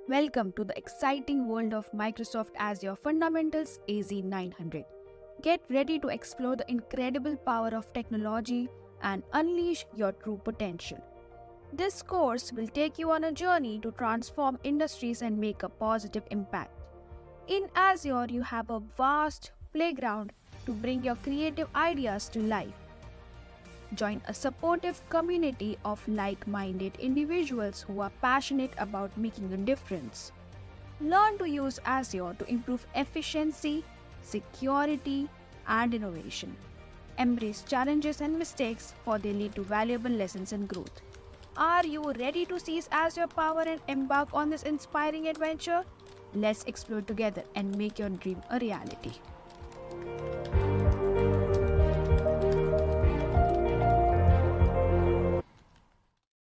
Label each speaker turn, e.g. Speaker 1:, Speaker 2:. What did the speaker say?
Speaker 1: Welcome to the exciting world of Microsoft Azure Fundamentals AZ900. Get ready to explore the incredible power of technology and unleash your true potential. This course will take you on a journey to transform industries and make a positive impact. In Azure, you have a vast playground to bring your creative ideas to life. Join a supportive community of like-minded individuals who are passionate about making a difference. Learn to use Azure to improve efficiency, security, and innovation. Embrace challenges and mistakes, for they lead to valuable lessons and growth. Are you ready to seize Azure power and embark on this inspiring adventure? Let's explore together and make your dream a reality.